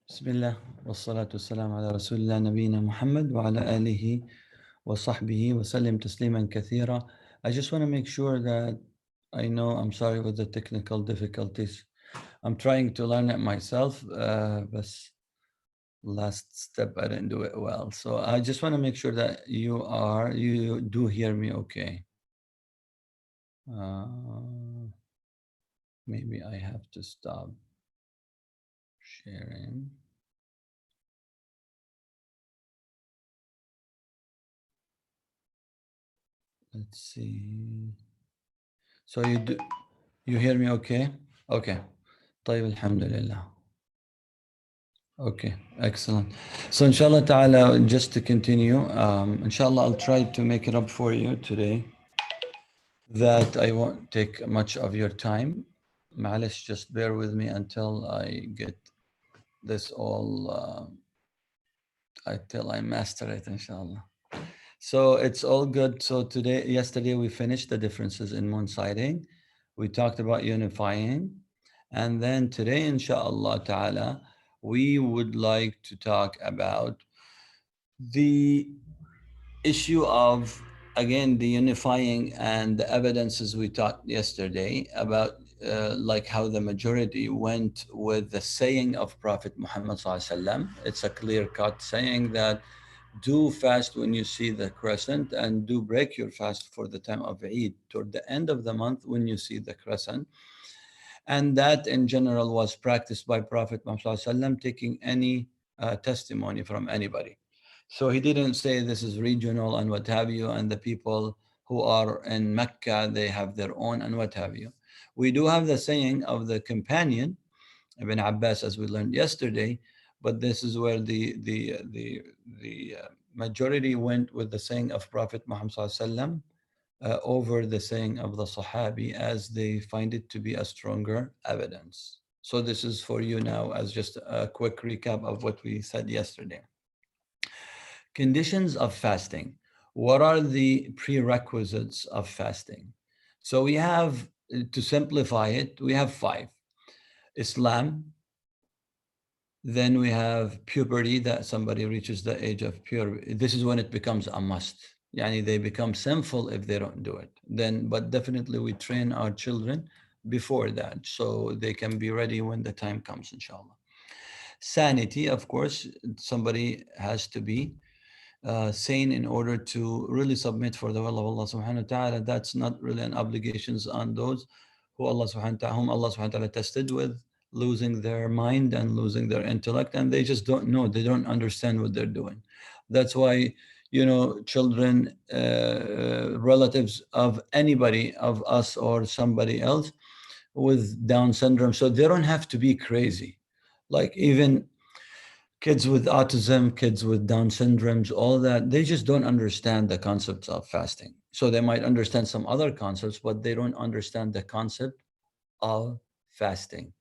بسم الله والصلاة والسلام على رسول الله نبينا محمد وعلى آله وصحبه وسلم تسليما كثيرا. I just want to make sure that I know I'm sorry with the technical difficulties. I'm trying to learn it myself, but last step I didn't do it well. So I just want to make sure that you do hear me okay. Maybe I have to stop sharing. Let's see. So you hear me okay? Okay. طيب الحمد لله. Okay, excellent. So inshallah ta'ala, just to continue, inshallah I'll try to make it up for you today that I won't take much of your time. معلش, just bear with me until I get this all, until I master it, inshallah. So it's all good. So yesterday we finished the differences in moon sighting. We talked about unifying. And then today, inshallah ta'ala, we would like to talk about the issue of, again, the unifying and the evidences we taught yesterday about like how the majority went with the saying of Prophet Muhammad Sallallahu Alaihi Wasallam. It's a clear-cut saying that do fast when you see the crescent and do break your fast for the time of Eid toward the end of the month when you see the crescent. And that in general was practiced by Prophet Muhammad ﷺ, taking any testimony from anybody. So he didn't say this is regional and what have you, and the people who are in Mecca, they have their own and what have you. We do have the saying of the companion, Ibn Abbas, as we learned yesterday, but this is where the majority went with the saying of Prophet Muhammad ﷺ, over the saying of the Sahabi, as they find it to be a stronger evidence. So this is for you now as just a quick recap of what we said yesterday. Conditions of fasting. What are the prerequisites of fasting? So we have, to simplify it, we have 5. Islam, then we have puberty, that somebody reaches the age of puberty. This is when it becomes a must. Yani they become sinful if they don't do it. But definitely we train our children before that so they can be ready when the time comes, inshallah. Sanity, of course, somebody has to be sane in order to really submit for the will of Allah subhanahu wa ta'ala. That's not really an obligation on those whom Allah subhanahu wa ta'ala tested with losing their mind and losing their intellect, and they just don't know, they don't understand what they're doing. That's why, children, relatives of anybody, of us or somebody else with Down syndrome, so they don't have to be crazy. Like even kids with autism, kids with Down syndromes, all that, they just don't understand the concepts of fasting. So they might understand some other concepts, but they don't understand the concept of fasting.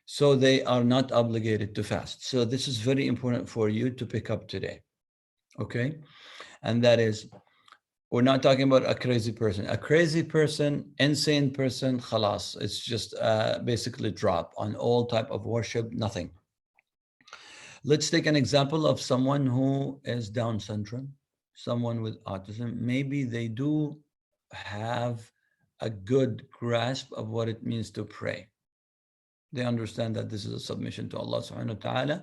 So they are not obligated to fast. So this is very important for you to pick up today. Okay? And that is, we're not talking about a crazy person. A crazy person, insane person, khalas. It's just basically drop on all type of worship, nothing. Let's take an example of someone who is Down syndrome, someone with autism. Maybe they do have a good grasp of what it means to pray. They understand that this is a submission to Allah subhanahu wa ta'ala,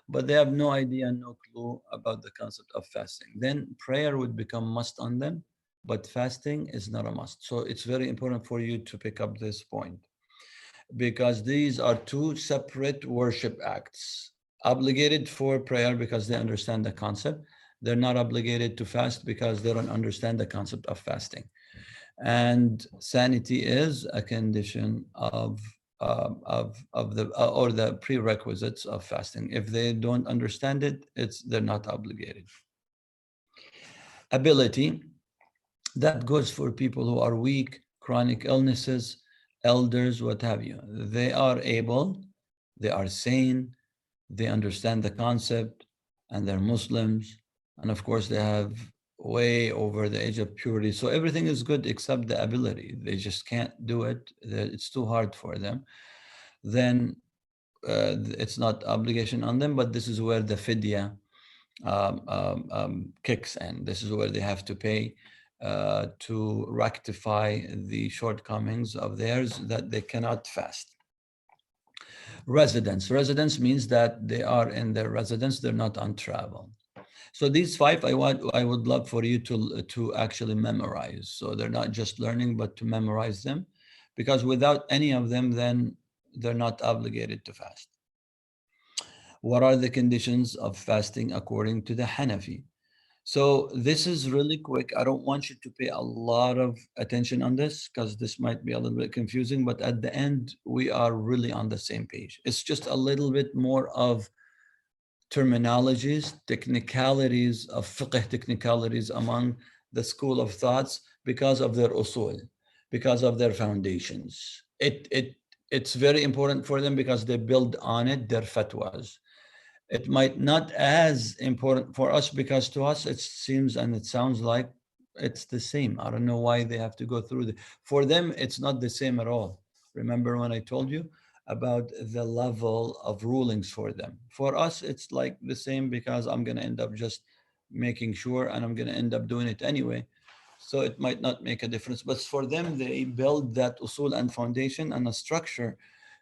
but they have no idea, no clue about the concept of fasting. Then prayer would become must on them, but fasting is not a must. So it's very important for you to pick up this point, because these are 2 separate worship acts. Obligated for prayer because they understand the concept. They're not obligated to fast because they don't understand the concept of fasting. And sanity is a condition of the prerequisites of fasting. If they don't understand it, they're not obligated. Ability, that goes for people who are weak, chronic illnesses, elders, what have you. They are able, they are sane, they understand the concept, and they're Muslims. And of course, they have way over the age of purity. So everything is good except the ability. They just can't do it. It's too hard for them. Then it's not obligation on them, but this is where the fidya kicks in. This is where they have to pay to rectify the shortcomings of theirs that they cannot fast. Residence means that they are in their residence, they're not on travel. So these five, I would love for you to actually memorize. So they're not just learning, but to memorize them, because without any of them, then they're not obligated to fast. What are the conditions of fasting according to the Hanafi? So this is really quick. I don't want you to pay a lot of attention on this because this might be a little bit confusing, but at the end, we are really on the same page. It's just a little bit more of terminologies, technicalities of fiqh technicalities among the school of thoughts because of their usul, because of their foundations. It's very important for them because they build on it their fatwas. It might not as important for us because to us it seems and it sounds like it's the same. I don't know why they have to go through the. For them, it's not the same at all. Remember when I told you about the level of rulings for them? For us, it's like the same because I'm going to end up just making sure and I'm going to end up doing it anyway. So it might not make a difference. But for them, they build that usul and foundation and a structure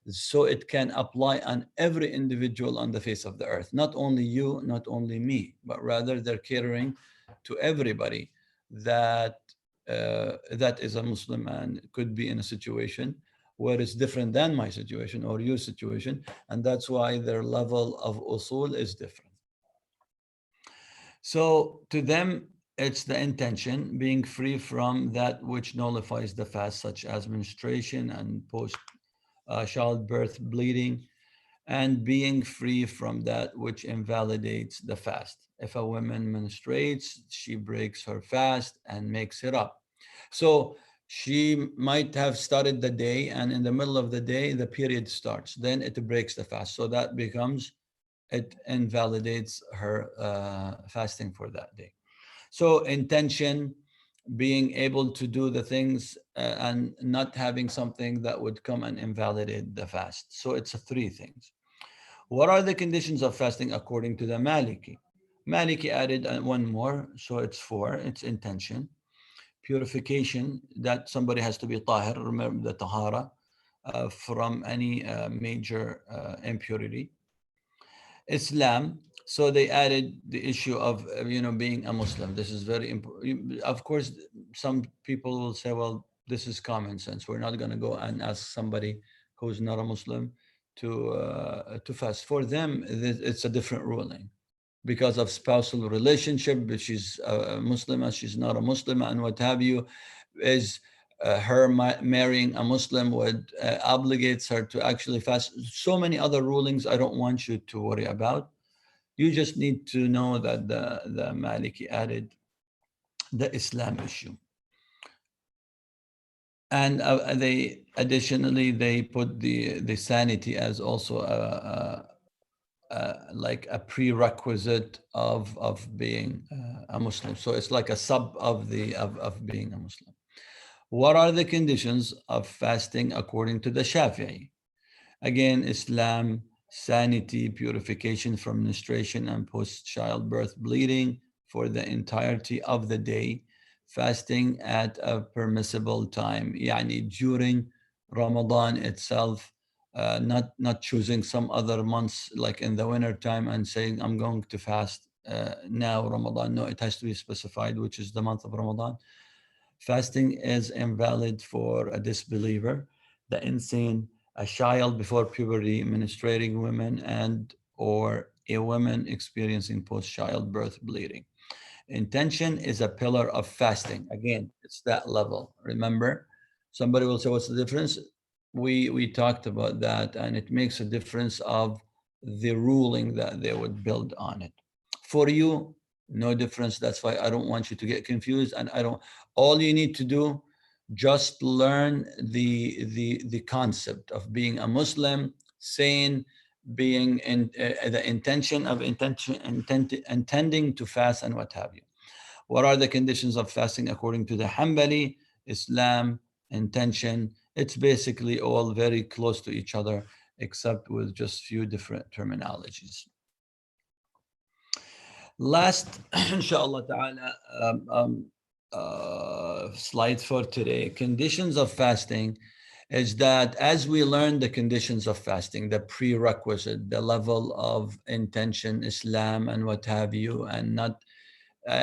so it can apply on every individual on the face of the earth. Not only you, not only me, but rather they're catering to everybody that that is a Muslim and could be in a situation where it's different than my situation or your situation, and that's why their level of usul is different. So to them, it's the intention, being free from that which nullifies the fast, such as menstruation and post childbirth bleeding, and being free from that which invalidates the fast. If a woman menstruates, she breaks her fast and makes it up. So she might have started the day, and in the middle of the day, the period starts. Then it breaks the fast. So that becomes, it invalidates her fasting for that day. So intention, being able to do the things and not having something that would come and invalidate the fast. So it's three things. What are the conditions of fasting according to the Maliki? Maliki added one more, so it's four. It's intention, purification, that somebody has to be tahir, remember the tahara, from any major impurity. Islam, so they added the issue of being a Muslim. This is very important. Of course, some people will say, well, this is common sense. We're not going to go and ask somebody who's not a Muslim to fast. For them, it's a different ruling because of spousal relationship. She's a Muslim, she's not a Muslim, and what have you. Is her marrying a Muslim would obligates her to actually fast. So many other rulings I don't want you to worry about. You just need to know that the Maliki added the Islam issue. And they additionally, they put the sanity as also like a prerequisite of being a Muslim. So it's like a sub of being a Muslim. What are the conditions of fasting according to the Shafi'i? Again, Islam, sanity, purification from menstruation and post-childbirth bleeding for the entirety of the day, fasting at a permissible time, yani during Ramadan itself, not choosing some other months like in the winter time and saying, I'm going to fast now Ramadan. No, it has to be specified, which is the month of Ramadan. Fasting is invalid for a disbeliever, the insane, a child before puberty, menstruating women, and or a woman experiencing post-childbirth bleeding. Intention is a pillar of fasting. Again, it's that level. Remember, somebody will say, what's the difference? We talked about that, and it makes a difference of the ruling that they would build on it. For you, no difference. That's why I don't want you to get confused. And I don't, all you need to do, just learn the concept of being a Muslim, sane, being in the intention of intending to fast and what have you. What are the conditions of fasting according to the Hanbali? Islam, intention. It's basically all very close to each other. except with just few different terminologies. Last, inshallah ta'ala, slide for today. Conditions of fasting is that as we learn the conditions of fasting, the prerequisite, the level of intention, Islam, and what have you, and not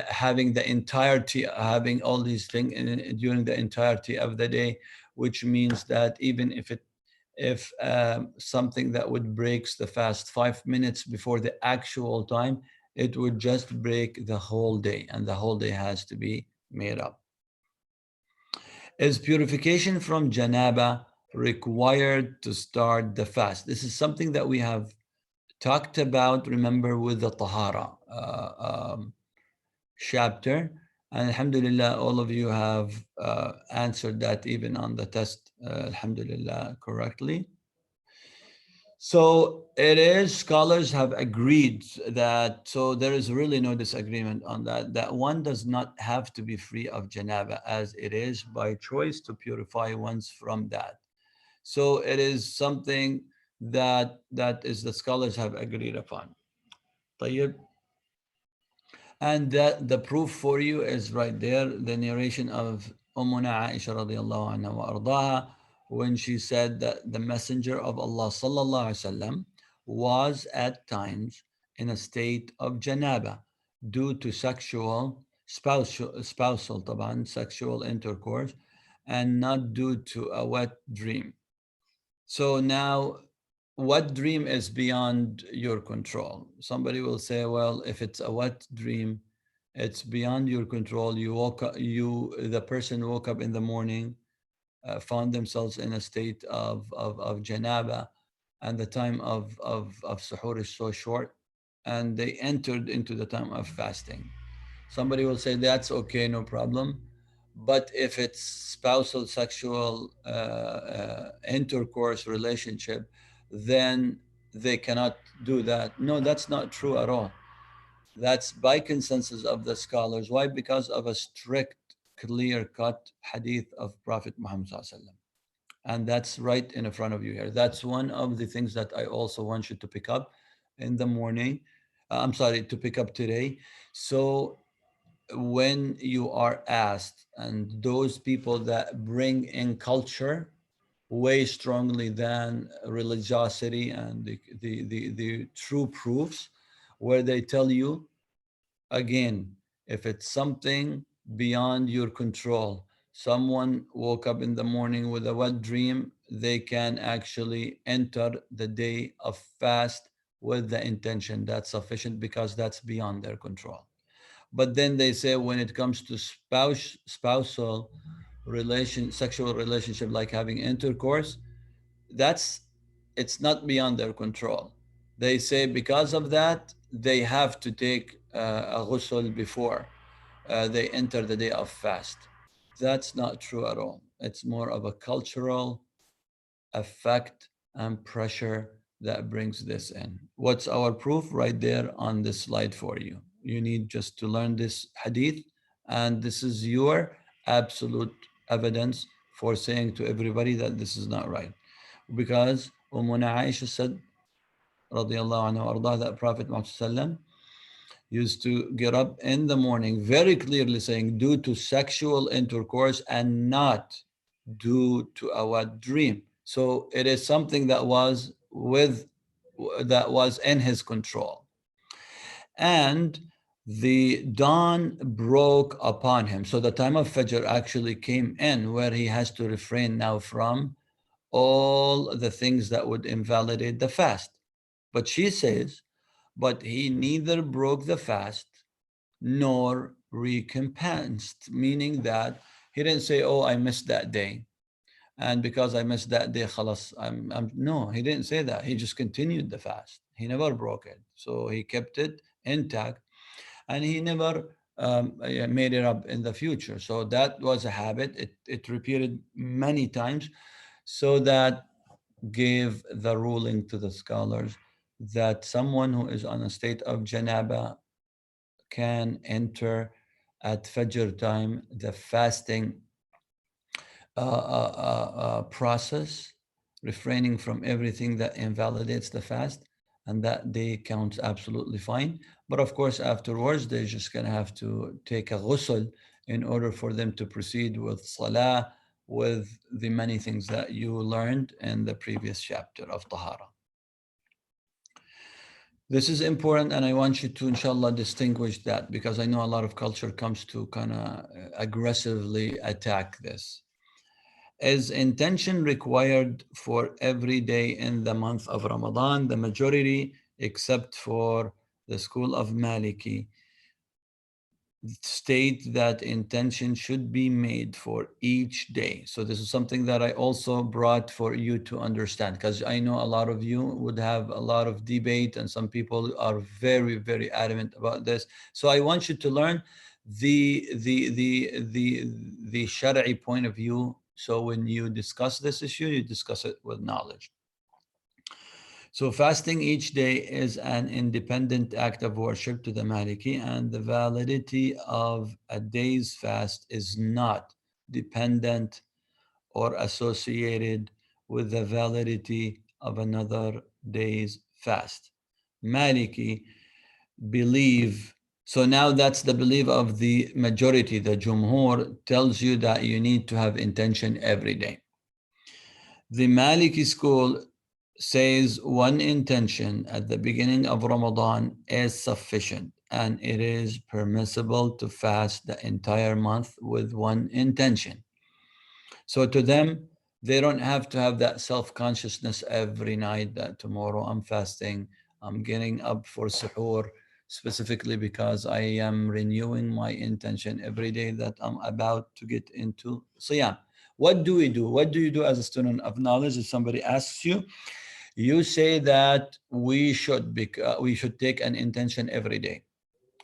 having the entirety, having all these things during the entirety of the day, which means that even if something that would breaks the fast 5 minutes before the actual time, it would just break the whole day, and the whole day has to be made up. Is purification from janaba required to start the fast? This is something that we have talked about, remember, with the tahara chapter. And alhamdulillah, all of you have answered that even on the test, alhamdulillah, correctly. So it is, scholars have agreed that, so there is really no disagreement on that, that one does not have to be free of janaba, as it is by choice to purify ones from that. So it is something that is the scholars have agreed upon. طيب. And that the proof for you is right there, the narration of Ummuna Aisha radiallahu anha wa ardaha, when she said that the Messenger of Allah sallallahu alaihi wasallam was at times in a state of janaba due to spousal طبعا, sexual intercourse, and not due to a wet dream. So now, what dream is beyond your control? Somebody will say, well, if it's a wet dream, it's beyond your control. You woke up, the person woke up in the morning, found themselves in a state of janaba, and the time of suhoor is so short, and they entered into the time of fasting. Somebody will say, that's okay, no problem. But if it's spousal sexual intercourse relationship, then they cannot do that. No, that's not true at all. That's by consensus of the scholars. Why? Because of a strict, clear-cut hadith of Prophet Muhammad SAW. And that's right in front of you here. That's one of the things that I also want you to pick up in the morning. I'm sorry, to pick up today. So when you are asked, and those people that bring in culture way strongly than religiosity and the true proofs, where they tell you, again, if it's something beyond your control, someone woke up in the morning with a wet dream, they can actually enter the day of fast with the intention. That's sufficient because that's beyond their control. But then they say when it comes to spousal sexual relationship, like having intercourse, that's, it's not beyond their control. They say because of that, they have to take a ghusl before they enter the day of fast. That's not true at all. It's more of a cultural effect and pressure that brings this in. What's our proof? Right there on this slide for you. You need just to learn this hadith, and this is your absolute evidence for saying to everybody that this is not right. Because Ummuna Aisha said, radiallahu anha arda, that Prophet Muhammad used to get up in the morning, very clearly saying, due to sexual intercourse and not due to a wet dream. So it is something that was in his control. And the dawn broke upon him. So the time of Fajr actually came in, where he has to refrain now from all the things that would invalidate the fast. But she says, but he neither broke the fast nor recompensed, meaning that he didn't say, oh, I missed that day, and because I missed that day, khalas, no, he didn't say that. He just continued the fast. He never broke it. So he kept it intact, and he never made it up in the future. So that was a habit. It repeated many times. So that gave the ruling to the scholars that someone who is on a state of janaba can enter at Fajr time the fasting process refraining from everything that invalidates the fast, and that day counts absolutely fine. But of course, afterwards, they're just going to have to take a ghusl in order for them to proceed with salah, with the many things that you learned in the previous chapter of Tahara. This is important, and I want you to, inshallah, distinguish that, because I know a lot of culture comes to kind of aggressively attack this. Is intention required for every day in the month of Ramadan? The majority, except for the school of Maliki, state that intention should be made for each day. So this is something that I also brought for you to understand, because I know a lot of you would have a lot of debate, and some people are very, very adamant about this. So I want you to learn the Shari'i point of view. So when you discuss this issue, you discuss it with knowledge. So fasting each day is an independent act of worship to the Maliki, and the validity of a day's fast is not dependent or associated with the validity of another day's fast. Maliki believe, so now that's the belief of the majority. The Jumhur tells you that you need to have intention every day. The Maliki school says one intention at the beginning of Ramadan is sufficient, and it is permissible to fast the entire month with one intention. So to them, they don't have to have that self-consciousness every night that tomorrow I'm fasting, I'm getting up for suhoor, specifically because I am renewing my intention every day that I'm about to get into Siyam. What do we do? What do you do as a student of knowledge? If somebody asks you, you say that we should take an intention every day,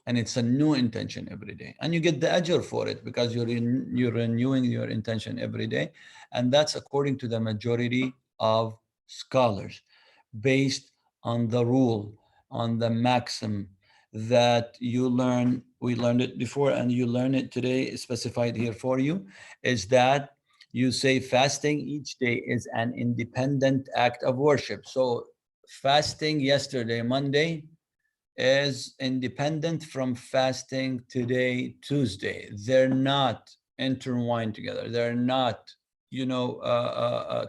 and it's a new intention every day, and you get the ajr for it because you're renewing your intention every day, and that's according to the majority of scholars, based on the rule, on the maxim that we learned it before, and you learn it today, specified here for you, is that you say fasting each day is an independent act of worship. So fasting yesterday, Monday, is independent from fasting today, Tuesday. They're not intertwined together. They're not,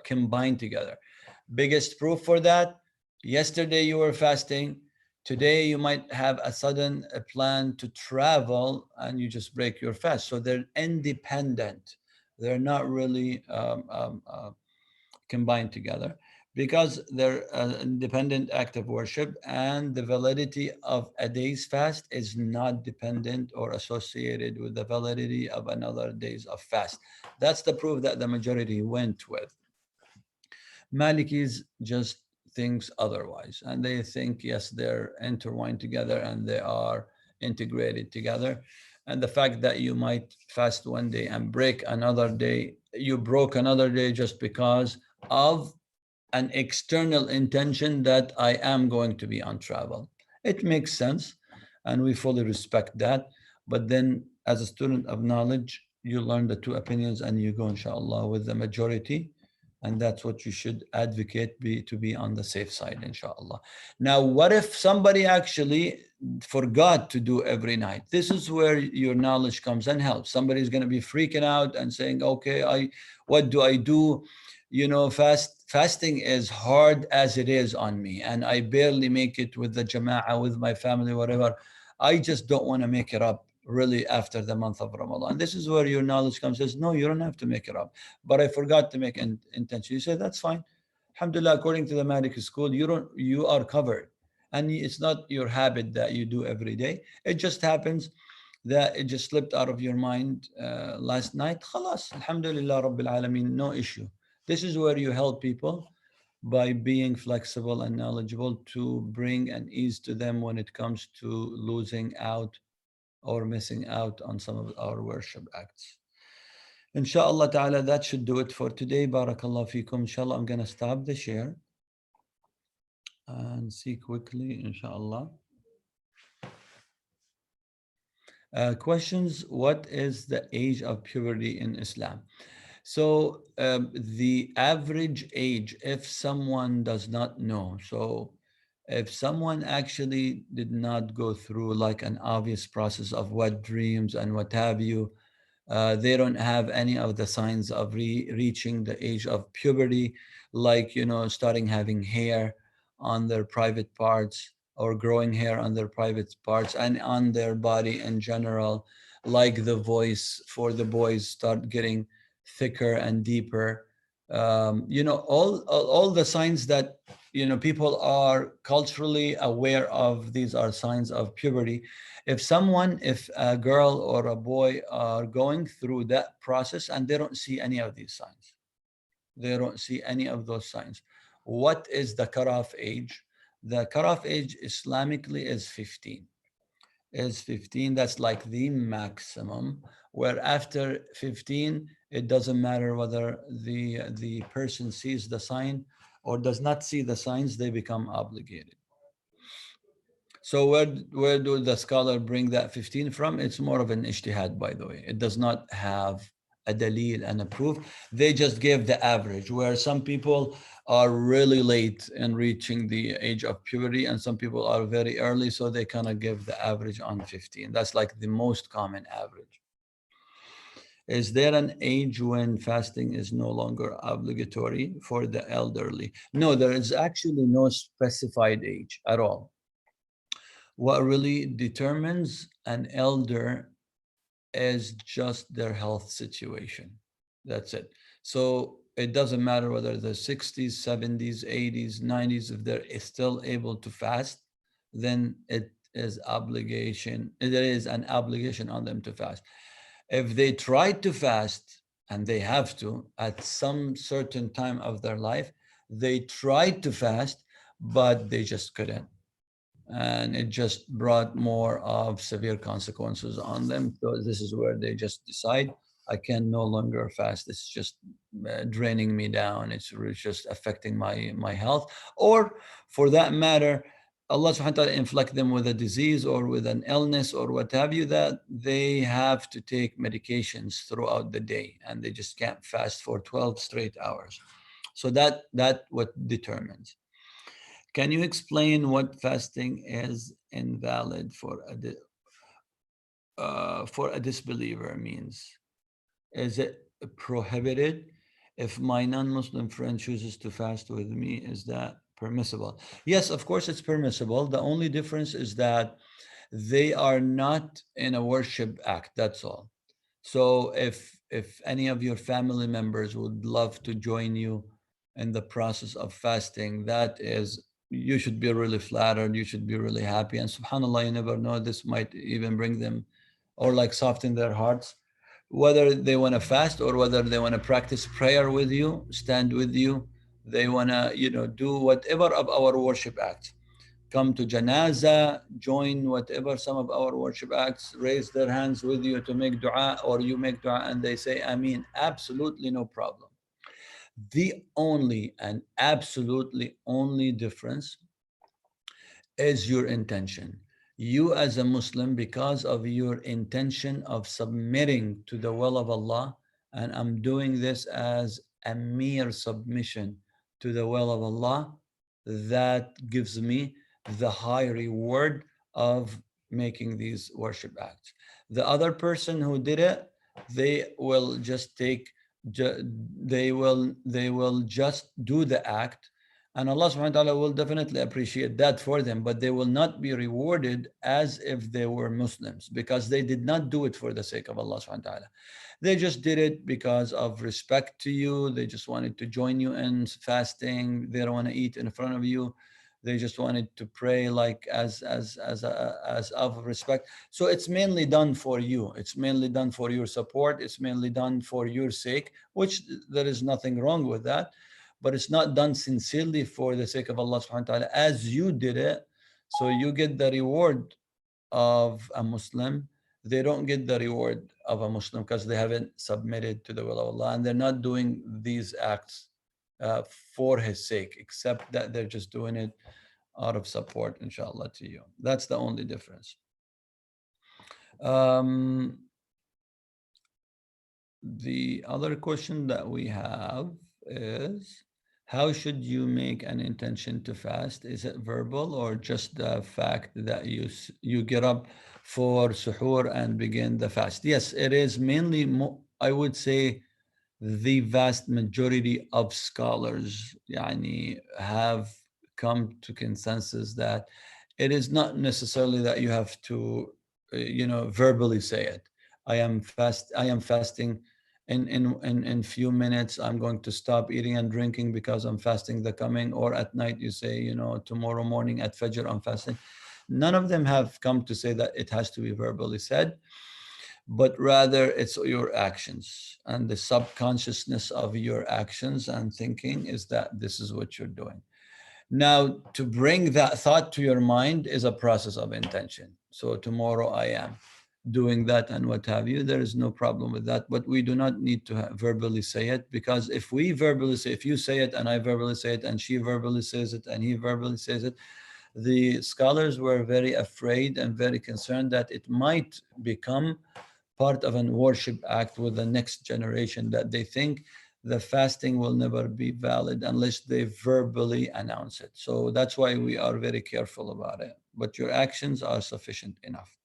combined together. Biggest proof for that, yesterday you were fasting. Today you might have a sudden plan to travel and you just break your fast. So they're independent. They're not really combined together, because they're an independent act of worship, and the validity of a day's fast is not dependent or associated with the validity of another days of fast. That's the proof that the majority went with. Malikis just thinks otherwise, and they think, yes, they're intertwined together and they are integrated together. And the fact that you might fast one day and break another day, you broke another day just because of an external intention that I am going to be on travel. It makes sense, and we fully respect that. But then, as a student of knowledge, you learn the two opinions and you go, inshallah, with the majority. And that's what you should advocate, to be on the safe side, inshallah. Now, what if somebody actually forgot to do every night? This is where your knowledge comes and helps. Somebody's going to be freaking out and saying, okay, what do I do? Fasting is hard as it is on me, and I barely make it with the jama'ah, with my family, whatever. I just don't want to make it up really after the month of Ramadan. This is where your knowledge comes, says, no, you don't have to make it up. But I forgot to make an intention. You say, that's fine. Alhamdulillah, according to the Maliki school, you are covered. And it's not your habit that you do every day. It just happens that it just slipped out of your mind last night. Khalas, Alhamdulillah Rabbil Alameen, no issue. This is where you help people by being flexible and knowledgeable, to bring an ease to them when it comes to losing out or missing out on some of our worship acts. Inshallah ta'ala, that should do it for today. Barakallah fikum. Inshallah, I'm going to stop the share and see quickly, inshallah. Questions: what is the age of puberty in Islam? So the average age, if someone does not know, so if someone actually did not go through like an obvious process of wet dreams and what have you, they don't have any of the signs of reaching the age of puberty, like, starting having hair on their private parts or growing hair on their private parts and on their body in general, like the voice for the boys start getting thicker and deeper. All the signs that, people are culturally aware of, these are signs of puberty. If a girl or a boy are going through that process and they don't see any of these signs, they don't see any of those signs, what is the cutoff age? The cutoff age Islamically is 15. That's like the maximum, where after 15 it doesn't matter whether the person sees the sign or does not see the signs, they become obligated. So where do the scholar bring that 15 from? It's more of an ijtihad, by the way. It does not have a dalil and a proof. They just give the average, where some people are really late in reaching the age of puberty and some people are very early, so they kind of give the average on 15. That's like the most common average. Is there an age when fasting is no longer obligatory for the elderly? No, there is actually no specified age at all. What really determines an elder is just their health situation. That's it. So it doesn't matter whether they're 60s, 70s, 80s, 90s, if they're still able to fast, then there is an obligation on them to fast. If they try to fast, and they have to at some certain time of their life, they tried to fast, but they just couldn't, and it just brought more of severe consequences on them. So this is where they just decide, I can no longer fast. It's just draining me down. It's really just affecting my health. Or for that matter, Allah subhanahu wa ta'ala inflict them with a disease or with an illness or what have you, that they have to take medications throughout the day and they just can't fast for 12 straight hours. So that what determines. Can you explain what fasting is invalid for a disbeliever means? Is it prohibited? If my non-Muslim friend chooses to fast with me, is that permissible? Yes, of course it's permissible. The only difference is that they are not in a worship act. That's all. So if any of your family members would love to join you in the process of fasting, that is, you should be really flattered, you should be really happy. And subhanAllah, you never know, this might even bring them or like soften their hearts. Whether they want to fast or whether they want to practice prayer with you, stand with you, they want to, do whatever of our worship acts, come to janaza, join whatever some of our worship acts, raise their hands with you to make dua, or you make dua and they say Ameen. Absolutely no problem. The only and absolutely only difference is your intention. You as a Muslim, because of your intention of submitting to the will of Allah, and I'm doing this as a mere submission to the will of Allah, that gives me the high reward of making these worship acts. The other person who did it, they will just take, they will just do the act, and Allah subhanahu wa ta'ala will definitely appreciate that for them, but they will not be rewarded as if they were Muslims, because they did not do it for the sake of Allah subhanahu wa ta'ala. They just did it because of respect to you. They just wanted to join you in fasting. They don't want to eat in front of you. They just wanted to pray like as of respect. So it's mainly done for you. It's mainly done for your support. It's mainly done for your sake, which there is nothing wrong with that, but it's not done sincerely for the sake of Allah subhanahu wa ta'ala as you did it. So you get the reward of a Muslim. They don't get the reward of a Muslim because they haven't submitted to the will of Allah, and they're not doing these acts for His sake, except that they're just doing it out of support, inshallah, to you. That's the only difference. Um, The other question that we have is, how should you make an intention to fast? Is it verbal or just the fact that you get up for suhoor and begin the fast? Yes, it is mainly, I would say, the vast majority of scholars have come to consensus that it is not necessarily that you have to verbally say it. I am fasting in few minutes. I'm going to stop eating and drinking because I'm fasting the coming, or at night you say, tomorrow morning at Fajr I'm fasting. None of them have come to say that it has to be verbally said, but rather it's your actions, and the subconsciousness of your actions and thinking is that this is what you're doing. Now, to bring that thought to your mind is a process of intention. So tomorrow I am doing that and what have you. There is no problem with that, but we do not need to verbally say it, because if we verbally say, if you say it and I verbally say it and she verbally says it and he verbally says it, the scholars were very afraid and very concerned that it might become part of an worship act with the next generation, that they think the fasting will never be valid unless they verbally announce it. So that's why we are very careful about it. But your actions are sufficient enough.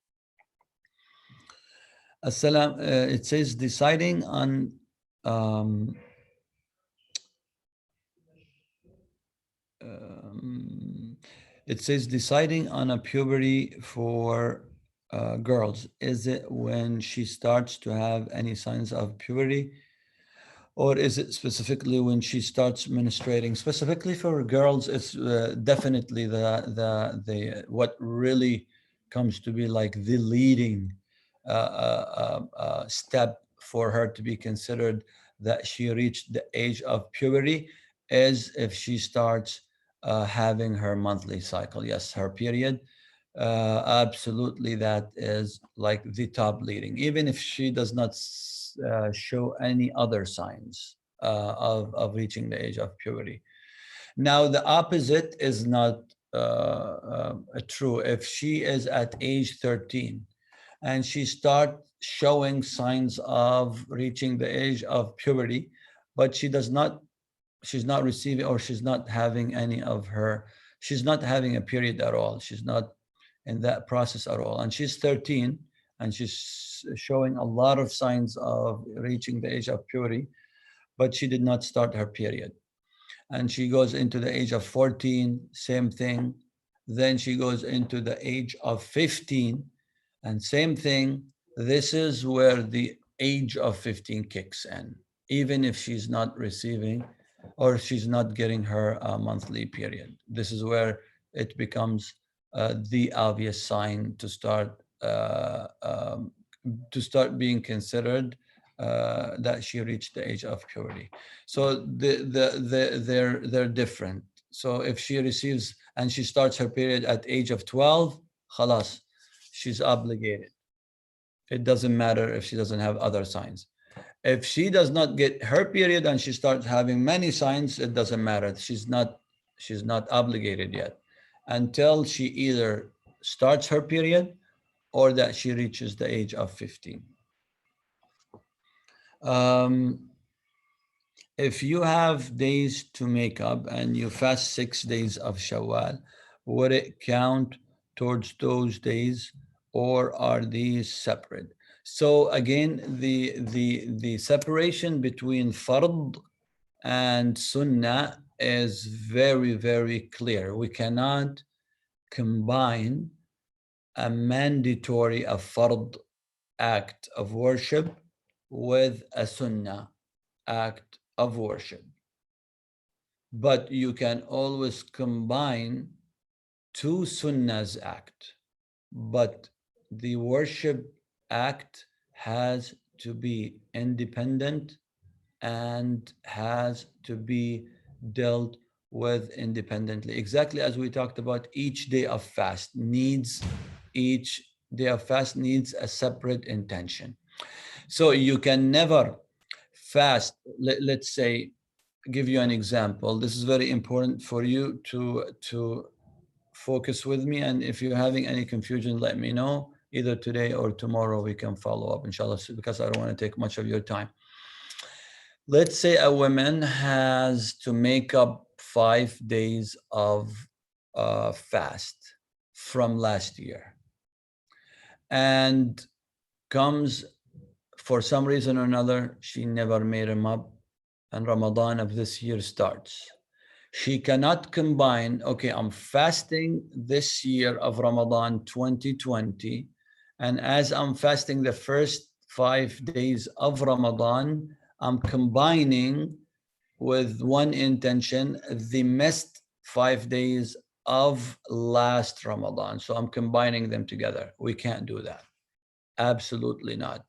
Assalam, it says deciding on um, um, it says deciding on a puberty for girls. Is it when she starts to have any signs of puberty? Or is it specifically when she starts menstruating? Specifically for girls, it's definitely the what really comes to be like the leading step for her to be considered that she reached the age of puberty is if she starts having her monthly cycle. Yes, her period. Absolutely, that is like the top leading. Even if she does not show any other signs of reaching the age of puberty. Now, the opposite is not true. If she is at age 13 and she start showing signs of reaching the age of puberty, but she's not receiving, or she's not having any of her, she's not having a period at all. She's not in that process at all. And she's 13 and she's showing a lot of signs of reaching the age of puberty, but she did not start her period. And she goes into the age of 14, same thing. Then she goes into the age of 15, and same thing. This is where the age of 15 kicks in, even if she's not receiving or she's not getting her monthly period. This is where it becomes the obvious sign to start being considered that she reached the age of puberty. So they're different. So if she receives and she starts her period at age of 12, khalas, she's obligated. It doesn't matter if she doesn't have other signs. If she does not get her period and she starts having many signs, it doesn't matter. She's not obligated yet until she either starts her period or that she reaches the age of 15. Um, if you have days to make up and you fast 6 days of Shawwal, would it count towards those days, or are these separate? So again, the separation between fard and sunnah is very, very clear. We cannot combine a mandatory, a fard act of worship with a sunnah act of worship. But you can always combine two sunnahs act, but the worship act has to be independent and has to be dealt with independently. Exactly as we talked about, each day of fast needs a separate intention. So you can never fast. Let's say, give you an example. This is very important for you to focus with me. And if you're having any confusion, let me know. Either today or tomorrow we can follow up, inshallah, because I don't want to take much of your time. Let's say a woman has to make up 5 days of fast from last year and comes, for some reason or another, she never made them up, and Ramadan of this year starts. She cannot combine, okay, I'm fasting this year of Ramadan 2020, and as I'm fasting the first 5 days of Ramadan, I'm combining with one intention the missed 5 days of last Ramadan. So I'm combining them together. We can't do that. Absolutely not,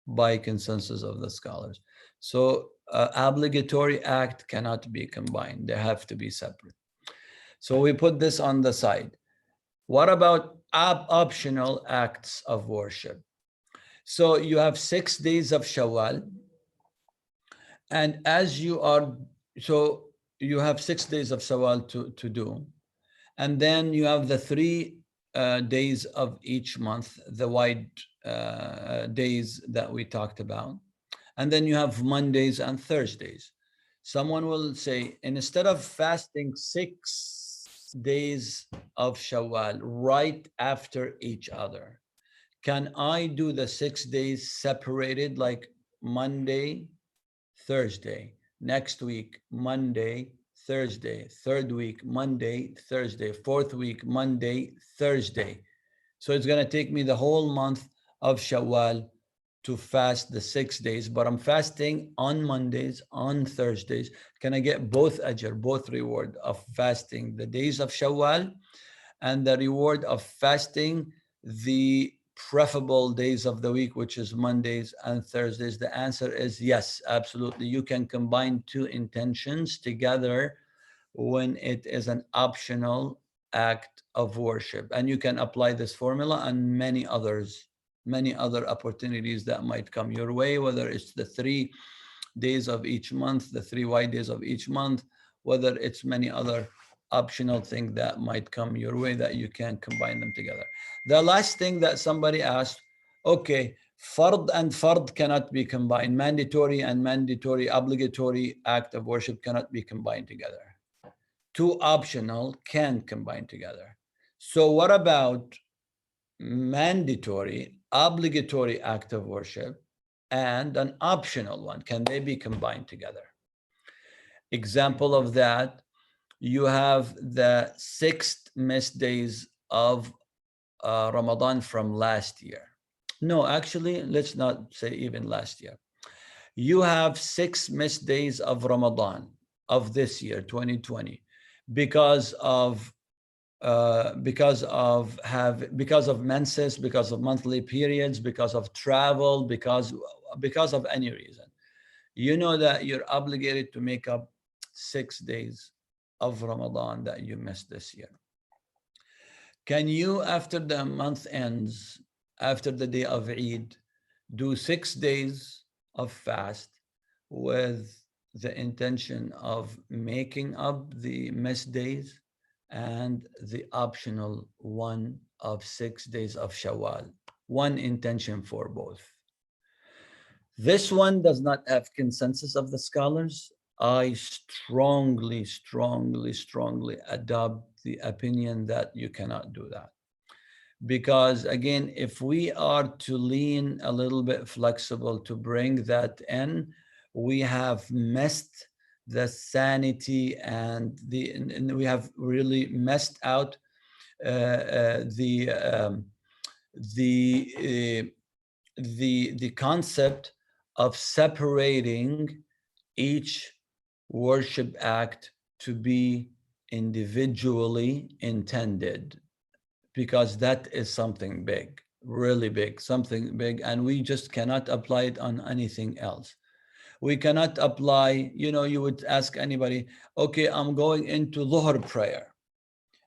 by consensus of the scholars. So obligatory act cannot be combined. They have to be separate. So we put this on the side. What about optional acts of worship? So you have 6 days of Shawwal, and as you are, so you have 6 days of Shawwal to do, and then you have the 3 days of each month, the wide days that we talked about. And then you have Mondays and Thursdays. Someone will say, instead of fasting 6 days of Shawwal right after each other, can I do the 6 days separated, like Monday, Thursday, next week, Monday, Thursday, third week, Monday, Thursday, fourth week, Monday, Thursday? So it's going to take me the whole month of Shawwal to fast the 6 days, but I'm fasting on Mondays, on Thursdays. Can I get both ajr, both reward of fasting the days of Shawwal and the reward of fasting the preferable days of the week, which is Mondays and Thursdays? The answer is yes, absolutely. You can combine two intentions together when it is an optional act of worship. And you can apply this formula and many others, many other opportunities that might come your way, whether it's the 3 days of each month, the 3 white days of each month, whether it's many other optional things that might come your way that you can combine them together. The last thing that somebody asked, okay, fard and fard cannot be combined. Mandatory and mandatory, obligatory act of worship cannot be combined together. Two optional can combine together. So what about mandatory, obligatory act of worship and an optional one? Can they be combined together? Example of that, you have the 6 missed days of Ramadan from last year. No, actually, let's not say even last year. You have 6 missed days of Ramadan of this year, 2020, because of menses, because of monthly periods, because of travel, because of any reason. You know that you're obligated to make up 6 days of Ramadan that you missed this year. Can you, after the month ends, after the day of Eid, do 6 days of fast with the intention of making up the missed days and the optional one of 6 days of Shawwal? One intention for both. This one does not have consensus of the scholars. I strongly, strongly, strongly adopt the opinion that you cannot do that. Because again, if we are to lean a little bit flexible to bring that in, we have missed the sanity and we have really messed out the concept of separating each worship act to be individually intended, because that is something big, really big, something big, and we just cannot apply it on anything else. We cannot apply, you would ask anybody, okay, I'm going into Dhuhr prayer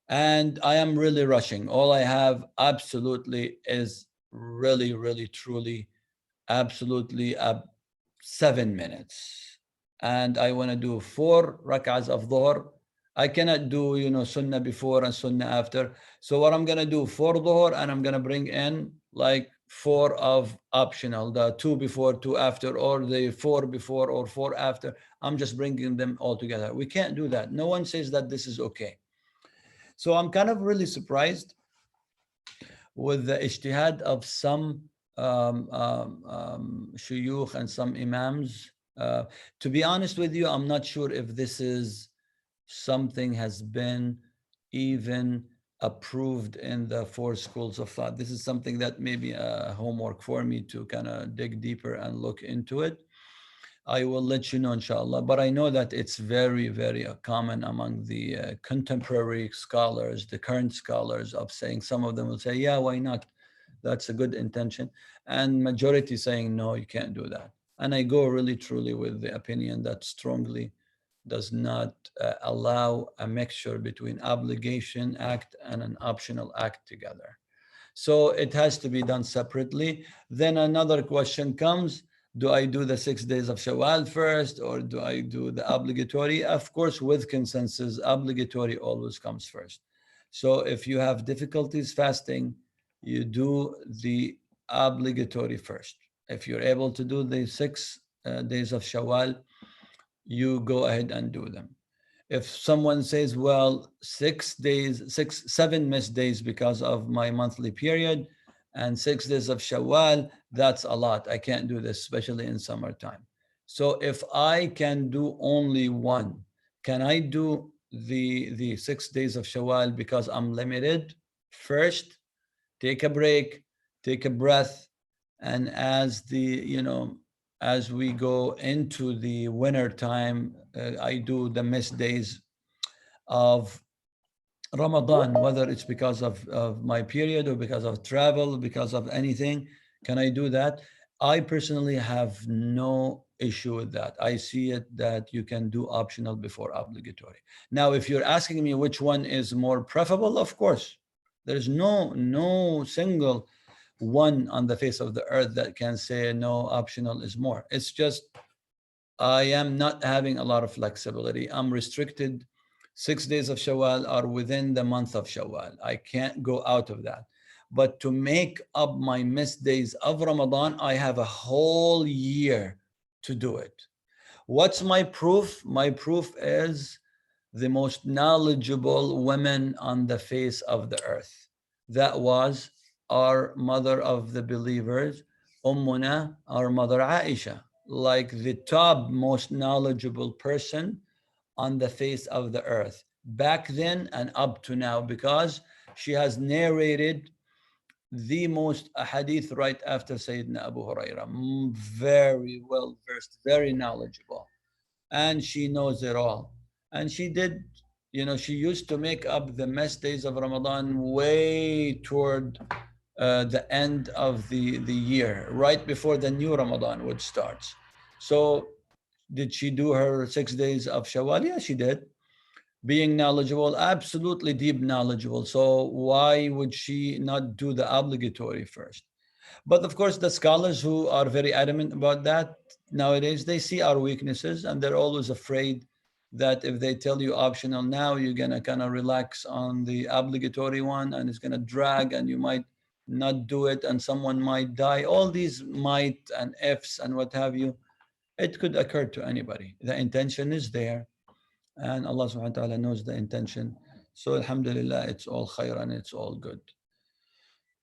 and I am really rushing. All I have absolutely is really, really, truly, absolutely 7 minutes. And I want to do 4 rak'ahs of Dhuhr. I cannot do, sunnah before and sunnah after. So what I'm going to do, 4 Dhuhr, and I'm going to bring in like four of optional, the two before, two after, or the four before or four after. I'm just bringing them all together. We can't do that. No one says that this is okay. So I'm kind of really surprised with the ijtihad of some shuyukh and some imams. To be honest with you, I'm not sure if this is something has been even approved in the four schools of thought. This is something that may be a homework for me to kind of dig deeper and look into it. I will let you know, inshallah. But I know that it's very, very common among the contemporary scholars, the current scholars, of saying, some of them will say, yeah, why not? That's a good intention. And majority saying, no, you can't do that. And I go really truly with the opinion that strongly does not allow a mixture between obligation act and an optional act together. So it has to be done separately. Then another question comes, do I do the 6 days of Shawwal first, or do I do the obligatory? Of course, with consensus, obligatory always comes first. So if you have difficulties fasting, you do the obligatory first. If you're able to do the 6 days of Shawwal, you go ahead and do them. If someone says, well, 6 days, 7 missed days because of my monthly period, and 6 days of Shawwal, that's a lot. I can't do this, especially in summertime. So if I can do only one, can I do the 6 days of Shawwal because I'm limited? First, take a break, take a breath, and as we go into the winter time, I do the missed days of Ramadan, whether it's because of my period or because of travel, because of anything. Can I do that? I personally have no issue with that. I see it that you can do optional before obligatory. Now, if you're asking me which one is more preferable, of course, there's no single one on the face of the earth that can say no, optional is more. It's just I am not having a lot of flexibility. I'm restricted. 6 days of Shawwal are within the month of Shawwal. I can't go out of that. But to make up my missed days of Ramadan, I have a whole year to do it. What's my proof? My proof is the most knowledgeable women on the face of the earth. That was our mother of the believers, Ummuna, our mother Aisha, like the top most knowledgeable person on the face of the earth back then and up to now, because she has narrated the most hadith right after Sayyidina Abu Huraira. Very well versed, very knowledgeable, and she knows it all. And she did, she used to make up the mess days of Ramadan way toward the end of the year, right before the new Ramadan would start. So, did she do her 6 days of Shawwal? Yeah, she did. Being knowledgeable, absolutely deep knowledgeable. So, why would she not do the obligatory first? But of course, the scholars who are very adamant about that nowadays, they see our weaknesses and they're always afraid that if they tell you optional now, you're going to kind of relax on the obligatory one and it's going to drag and you might not do it and someone might die. All these might and ifs and what have you, it could occur to anybody. The intention is there and Allah subhanahu wa ta'ala knows the intention. So alhamdulillah, it's all khair and it's all good.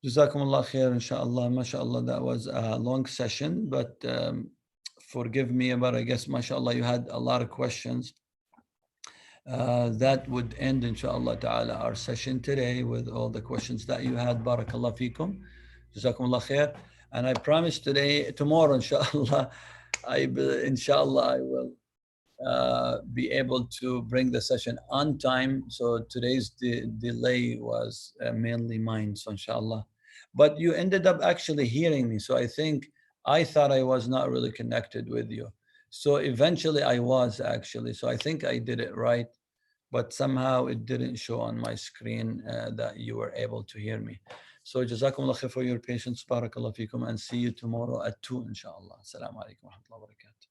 Jazakum Allah khair, inshallah, mashallah. That was a long session, but forgive me, but I guess, mashallah, you had a lot of questions. That would end, inshallah ta'ala, our session today with all the questions that you had. Barakallah fikum. Jazakum Allah khair. And I promise tomorrow, inshallah, inshallah, I will be able to bring the session on time. So today's delay was mainly mine, so inshallah. But you ended up actually hearing me. So I thought I was not really connected with you. So eventually I was actually. So I think I did it right. But somehow it didn't show on my screen that you were able to hear me. So jazakumullah khair for your patience. Barakallah fikum, and see you tomorrow at 2, inshallah. Assalamu alaikum wa rahmatullahi wa barakatuh.